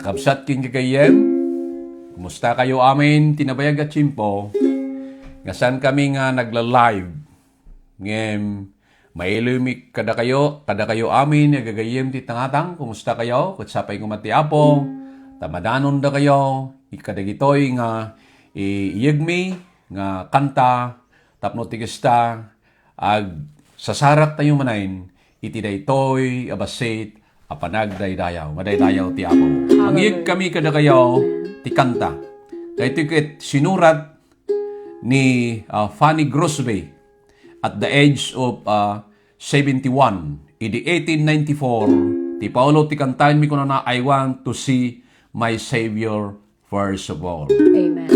Kakabsat king kagayem, kumusta kayo amin, tinabayag at simpo, nga saan kami nga nagla-live, ngem, mailumik kada kayo amin, nagagayem ti tangatang, kumusta kayo, kutsapay kumati apo, tamadanon da kayo, ikadagitoy nga, iyagmi, nga kanta, tapno tigista, ag sasarak tayo manayin, iti daytoy abasit, apanagdaydayaw, madaydayaw ti apo. Mangyig kami kada kayo, ti kanta. Dahito ket sinurat ni Fanny Grosby at the age of 71, in the 1894, ti Paulo ti kantahin mi kuno na, I want to see my Savior first of all. Amen.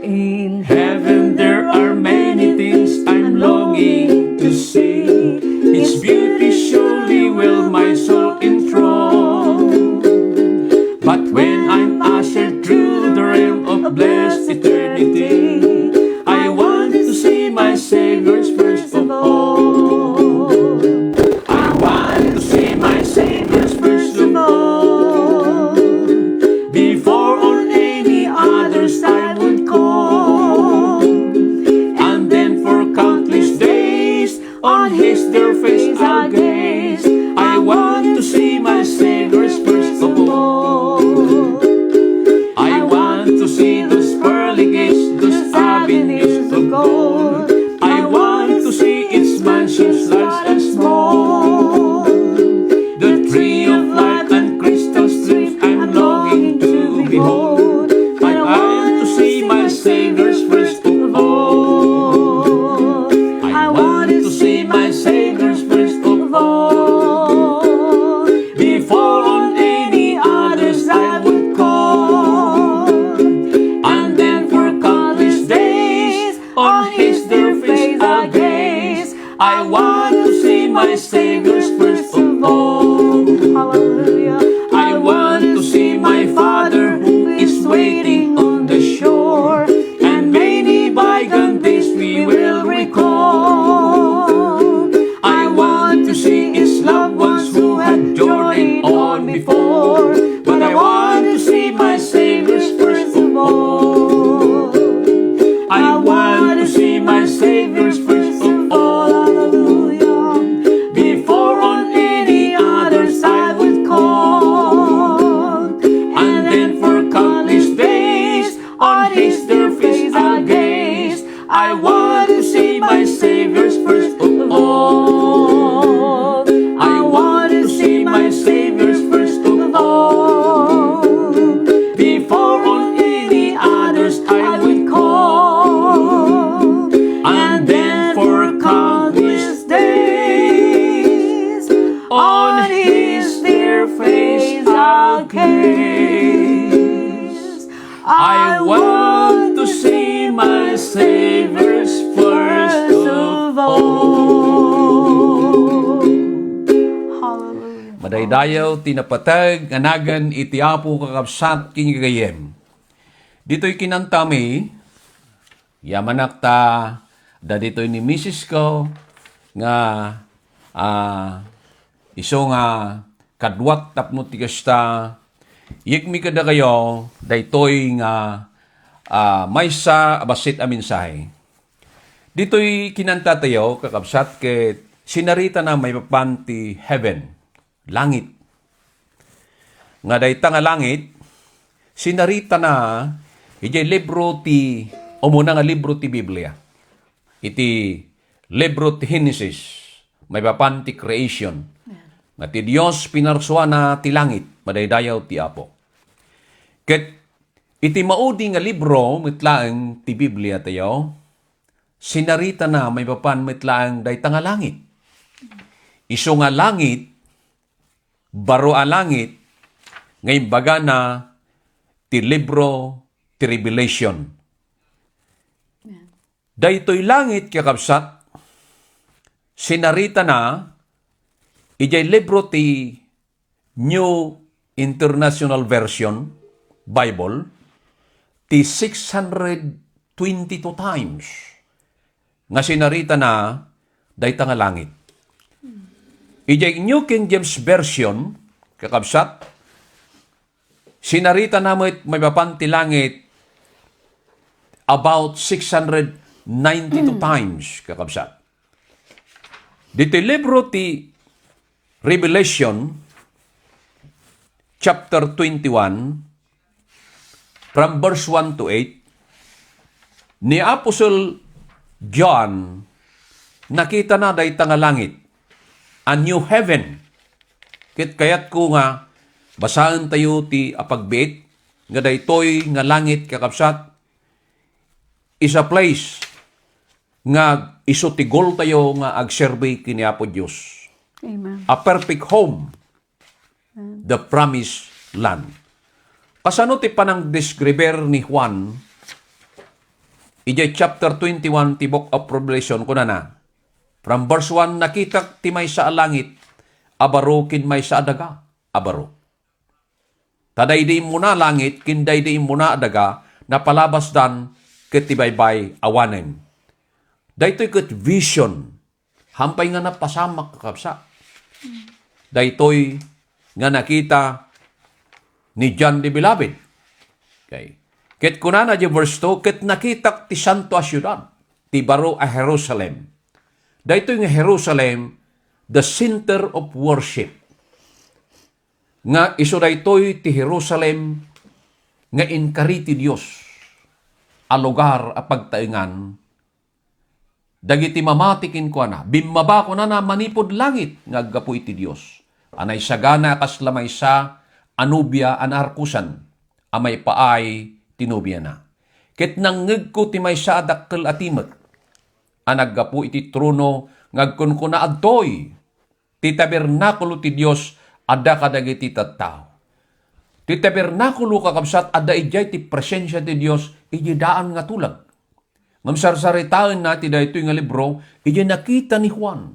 In heaven there are many things I'm longing to see. Its beauty surely will my soul enthrall. But when I'm ushered through the realm of blessed eternity, I want to see my Savior's first of all. I want to see my Savior's first of all. Before on any others I would call, and then for countless days on His dear face I'll gaze. I want to see my Savior's first of all. I want to see those pearly gates, those avenues of gold. I want to see its mansions large and small. The tree of life and crystal streams I'm longing to behold. I want to see my Savior's first of all. I want to see my Savior's first of all. Before on any others I would call, and then for countless days on His dear face I'll gaze. I want to see my Savior's first of all. Hallelujah. I want to see my Father who is waiting on the shore, and many bygone days we will recall. I want to see His loved ones who had journeyed on before, but I want to see my Savior's first of all. I want to see my Savior's first of all. Hallelujah. Before on any others I would call, and then for countless days on His dear face I'll gaze. I want to see my Savior's first of all. I want to see my Savior's first of all. Before on any others I would call, and then for countless days on His dear face I'll gaze. I want to see my Savior's first of all. Hallelujah. Madaydayaw, tinapatag, anagan, itiapo, kakabsat, kinigayem. Dito'y kinantami, yamanak ta, da dito'y ni Mrs. ko, nga, iso nga, kadwat tapno tigasta, yigmi kada kayo, daytoy nga, maysa abasit aminsahe. Dito'y kinanta tayo, kakabsat, ket sinarita na may papanti heaven, langit. Nga dayta nga langit, sinarita na, ijay libro ti, umuna nga libro ti Biblia. Iti libro ti Genesis, may papanti creation. Nga ti Diyos pinarswa na ti langit, madaydayaw ti Apo. Ket iti maudi nga libro, mitlaang ti Biblia tayo, sinarita na may papan mitlaang dayta nga langit. Iso nga langit, baro a langit, ngay baga na ti libro ti Revelation. Daytoy langit kakabsat, sinarita na, ijay libro ti New International Version, Bible, ti 622 times nga sinarita na dayta nga langit. Ijay New King James Version, kakabsat, sinarita namit may bapanti langit about 692 times, kakabsat. Dito libro ti Revelation, chapter 21, from verse 1 to 8, ni Apostle John, nakita na dayta nga langit, a new heaven. Kayat ko nga, basahan tayo ti apagbiit, nga daytoy nga langit kakabsat, is a place nga isutigol tayo nga agserbe kini Apo Dios. Amen. A perfect home, the promised land. Kasano ti panang describer ni Juan, ijay chapter 21 ti Book of Revelation kuna na. From verse 1, nakita ti may sa langit, abaro kin may sa adaga, abaro. Tadaydi mo na langit, kindaydi mo na adaga, napalabas dan kitibaybay awanen. Daytoy ket vision, hampay nga napasamak kakabsa. Daytoy nga nakita ni John the Beloved. Okay. Ket kunana di verse 2, ket nakita ti santo a syudad, ti baro a Jerusalem. Dahito yung Jerusalem, the center of worship. Nga iso daytoy ti Jerusalem, nga inkari ti Dios, a lugar a pagtaingan, dagiti mamatikin ko na, bimaba ko na manipod langit, nga aggapu iti Dios. Anay sagana kas lamay sa anubya anarkusan, amay paay tinubya na. Ket nangeg ko ti may sa adakkel atimek, anaggapu iti trono ngagkon ko na adtoy ti tabernakulo ti Dios adda kadagiti tattao. Ti tabernakulo kakabsat adda ijay ti presensya ti Dios ijay daan nga tulag. Ngam sarsaritaan na ti daytoy nga libro ijay nakita ni Juan.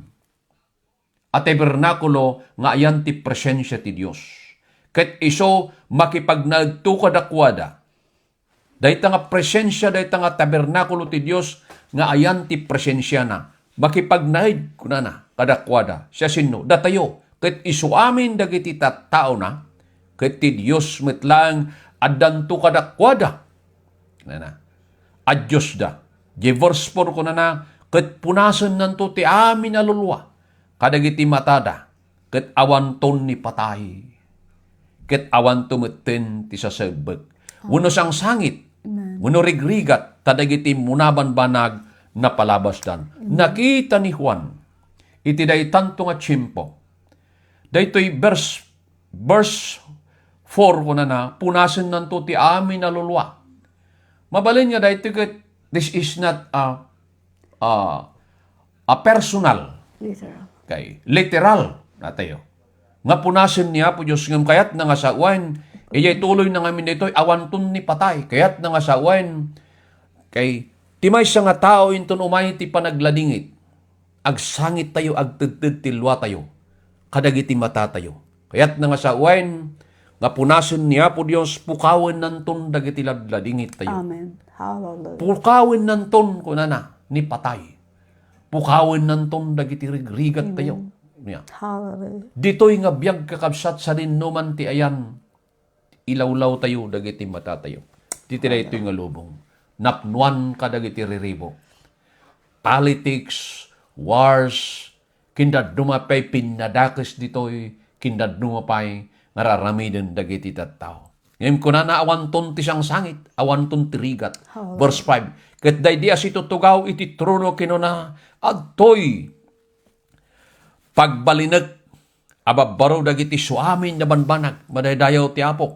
A tabernakulo nga ayan ti presensya ti Dios. Ket iso makipagnagto kadakwada. Dayta nga presensya dayta nga tabernakulo ti Dios nga ayan ti presensya na, makipagnaid kuna na, kadakwada, siya sino, datayo, ket isuamin dagiti tattao na, ket ti Diyos metlang addanto kadakwada, na, ad Diyos da, di verse 4 kuna na, ket punasan nanto ti amin alulwa, kadagiti matada, ket awanton ni patay, ket awan tumeten ti sasagbeg, uno sang sangit, uno rigrigat, tadagiti munaban banag na palabas dan. Nakita ni Juan, iti day tanto nga tsimpo. Daytoy verse 4 ko na, punasan nanto ti amin na lulwa. Mabalin nga daytoy this is not a personal. Literal. Okay, literal na tayo. Nga punasan niya po Diyos ngam kayat na nga sa uwan, iyay tuloy na ngamin dito'y awanton ni patay. Kayat na nga sa uwan, kay timay sa nga tao inton umay ti panagladingit. Agsangit tayo, agtedted tilwa tayo. Kadagiti mata tayo. Kayat na nga sa uwan, nga punasan niya po Diyos, pukawin nanton dagiti ladladingit tayo. Amen. Hallelujah. Pukawin nanton kunana ni patay. Pukawin nanton dagiti rigrigat tayo. Yeah. Hallelujah. Dito'y nga biyag kakabsat sa dinuman ti ayan, ilawlaw tayo, dagiti mata tayo. Dito na ito'y nga lubong. Napnuan ka dagiti riribo. Politics, wars, kindad dumapay pinadakes dito'y, kindad dumapay, ngararamiden dagiti tattao. Ngayon ko na awanton ti siyang sangit, awanton ti rigat. Verse 5, ket day di asito tugaw iti trono kinuna, adtoy, pagbalinag, ababaro dagiti suamin na banbanag, madaydayaw ti apok,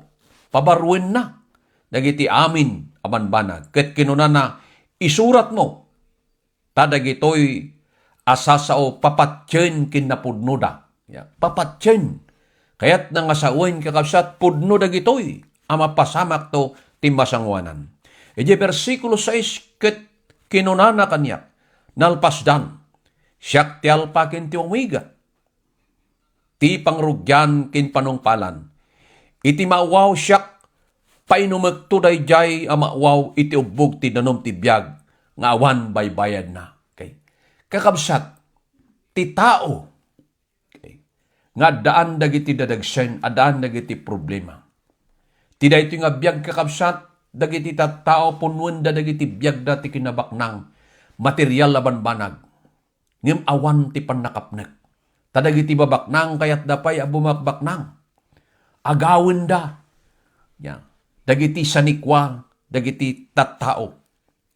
pabaruin na, dagiti amin abanbanag. Ket kinuna na, isurat mo, tadagitoy asasao papatyen kinapudnoda. Yeah. Papatyen. Kaya't nga sa uwin kakabsat, pudno dagitoy, ama pasamak to timbasangwanan. Edi versikulo 6, ket kinuna na kanyak, nalpasdan, siyak ti alpakin ti umiga, ti pangrugyan kin panungpalan, iti maawaw siyak, painumagtuday jay amawaw iti ubog ti danom ti biyag, nga awan baybayad na. Okay. Kakabsat, ti tao. Okay. Nga daan dagiti dadagsen, adaan dagiti problema. Ti daytoy nga biag kakabsat, dagiti tao punwen da dagiti biag da ti kinabaknang, material laban banag. Ngem awan ti pannakapnek. Tadagiti babaknang kayat dapay bumakbaknang. Agawin da. Yan. Dagiti sanikwa, dagiti tattao.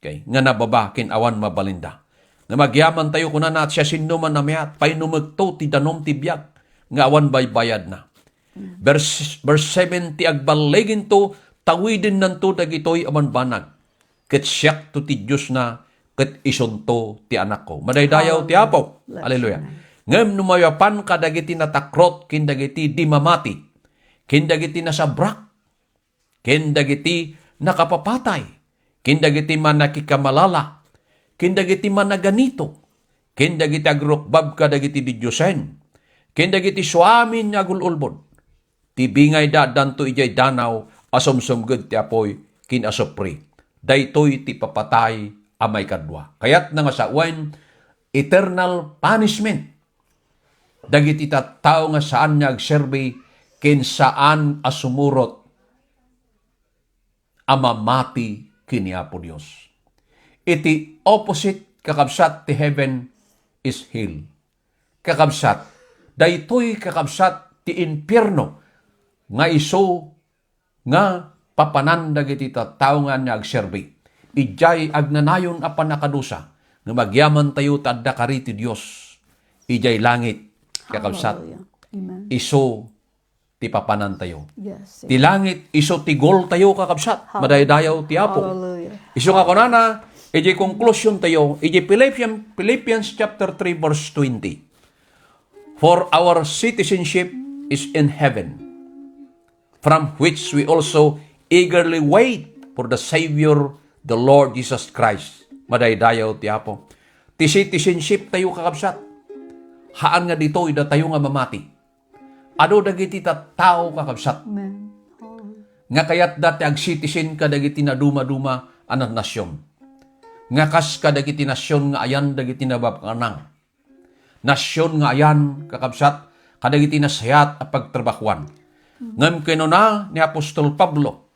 Okay. Nga nababakin awan mabalinda. Nga magyaman tayo kuna na at siya sinuman na mayat, painumagto ti danom ti biag, nga awan baybayad na. Verse 7, ti agbaligin to, tawidin nanto dagitoy aman banag. Ket siyak to ti Diyos na, ket isunto ti anak ko. Madaydayaw ti Apo. Hallelujah. Ngem numayapan ka dagiti natakrot, kin dagiti di mamati, kin dagiti nasabrak, kin dagiti nakapapatay, kin dagiti man nakikamalala, kin dagiti man naganito, kin dagiti agrukbab ka dagiti di Diyosen, kin dagiti suamin nga agululbod, ti bingay da danto ijay danaw, asumsumged ti apoy, kin asopri. Daytoy ti papatay amay kadwa. Kayat nga sa uwan, eternal punishment. Dagiti tattao nga saan nga agserbi, kin saan asumurot amamati kini Apo Dios. Iti opposite kakabsat ti heaven is hell. Kakabsat, daytoy kakabsat ti impierno nga iso nga papanan dagiti tattao nga agserbi. Ijay agnanayon a panakadusa nga magyaman tayo tadda kari ti Dios. Ijay langit kakabsat. Amen. Iso ti papanan tayo. Yes. Ti langit, iso ti gol tayo kakabsat. Madaydayaw ti Apo. Hallelujah. Iso ka kunana, iji conclusion tayo, iji Philippians chapter 3 verse 20. For our citizenship is in heaven, from which we also eagerly wait for the Savior, the Lord Jesus Christ. Madaydayaw ti Apo. Ti citizenship tayo kakabsat. Haan nga dito, ida tayo nga mamati. Ado dagiti tattao kakabsat. Amen. Nga kayat dati ag citizen ka dagiti na duma-duma anang nasyon. Nga kas ka dagiti nasyon nga ayan dagiti nababkanang. Nasyon nga ayan kakabsat kadagiti nasayat a pagtrabakuan. Ngem kinuna ni Apostol Pablo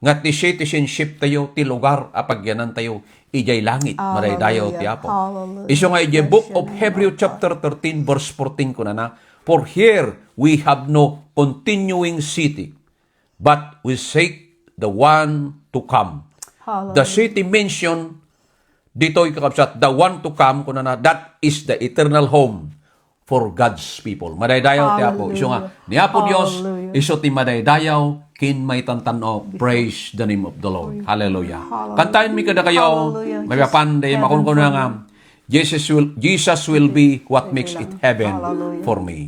nga ti citizenship tayo ti lugar a pagyanan tayo ijay langit maraydayaw ti Apo. Iso nga ijay book of Hebrew chapter 13 verse 14 kuna na, for here we have no continuing city, but we seek the one to come. The city mentioned dito'y kakabsat, the one to come kuna na, that is the eternal home for God's people. Madaydayaw ti Apo. Iso nga ni Apo Dios, iso ti madaydayaw kin may tantano. Praise the name of the Lord. Hallelujah. Kantayin mi kada kayo, may papanday makon na nga, Jesus will be what makes it heaven for me.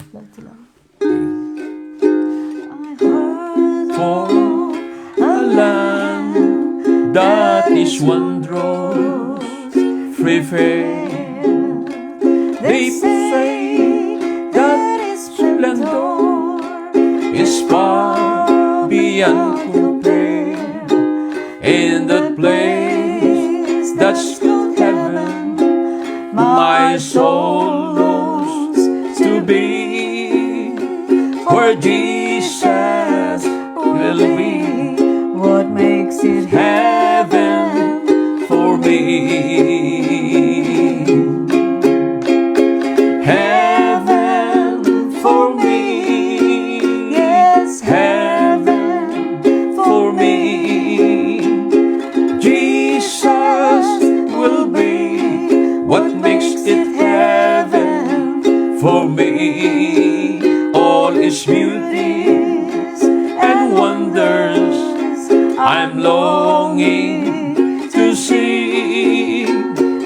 For a land that is wondrous, free fair, they say that its splendor is far beyond compare, in that place that's called heaven, my soul longs to be, where Jesus will be What makes it heaven for me. Heaven for me. Yes, Heaven for me. Jesus will be what makes it heaven for me. All is beauties and wonders I'm longing to see,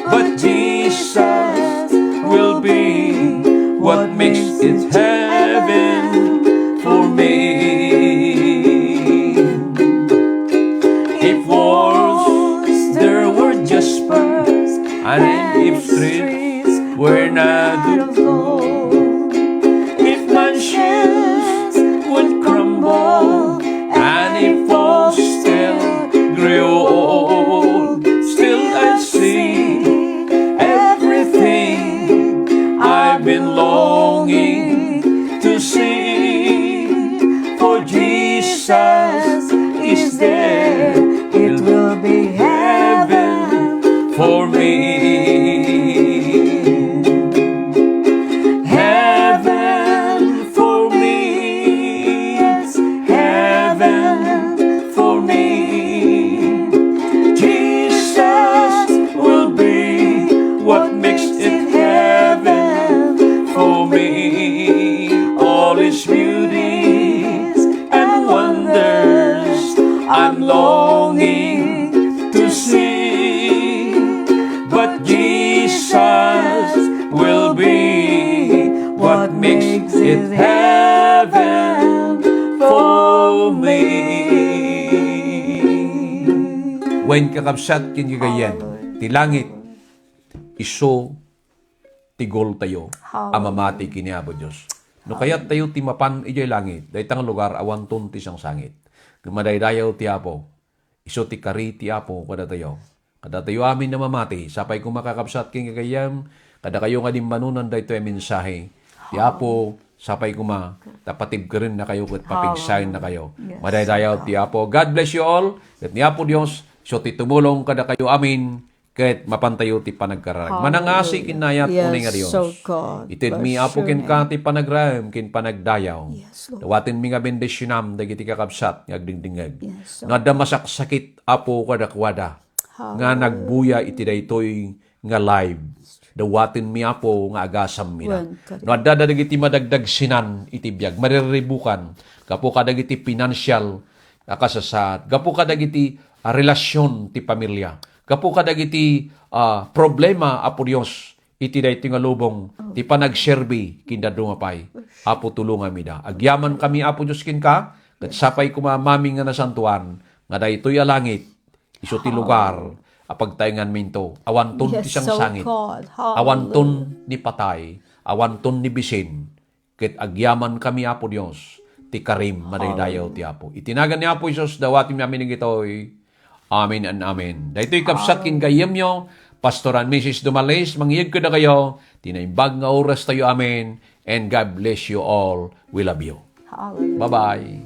but Jesus will be what makes it heaven for me. If walls there were just pearls, and if streets were not of gold, if mansions would crumble, and if walls still grew old, still I see everything I makes it heaven for me. When kakabsat kinagayan, ti langit, iso, tigol tayo, amamati kiniabo Diyos. No kayat tayo timapan ijay langit, dahi tang lugar awan ton ti siyang sangit. Gumadaydayaw ti apo, iso ti kari ti apo kada tayo. Kada tayo amin na mamati, sapay kung makakabsat kinagayan, kada kayo nga dimbanunan da ito ay mensahe. Ti apo, sapay kuma, tapatib ka rin na kayo at papigsahin na kayo. Madaydayaw ti apo. God bless you all. At ni apo Diyos, so ti tumulong kada kayo amin, kahit mapantayo ti panagkararag. Manangasi kinayat uning ariyon. so God. Itid mi bless apo your kin name. ka ti panagram, kin panagdayaw. Yes, Lord. Dawatin mi nga bendisyonam, dagiti kakabsat, ngagdingdingag. Yes, Nga damasakit apo kadakwada. Nga nagbuya iti daytoy nga live. Dawatin mi apo nga agasam mi na. No adda dagiti madagdag sinan iti biag, mariribukan. Gapo kadagiti financial kasasat. Gapo kadagiti relasyon ti pamilya. Gapo kadagiti problema apo Dios iti daytoy nga lubong ti panagserbi kinda dumapay. Apo tulungan mi da. Agyaman kami apo Dios kin ka, ket sapay kumamami nga nasantuan nga daytoy a langit iso ti lugar apagtayngan minto awanton ti siyang so sangit. God. Awanton ni patay, awanton ni bisin, ket agyaman kami apo Dios, ti karim madaydayaw ti apo. Itinagan ni apo Isos dawati mi amin gitoy. Amen and amen. Daytoy kapsat kin gayem yo, Pastor and Mrs. Dumales, mangyig ko na kayo, tinaimbag nga oras tayo amen, and God bless you all. We love you. Hallelujah. Bye-bye.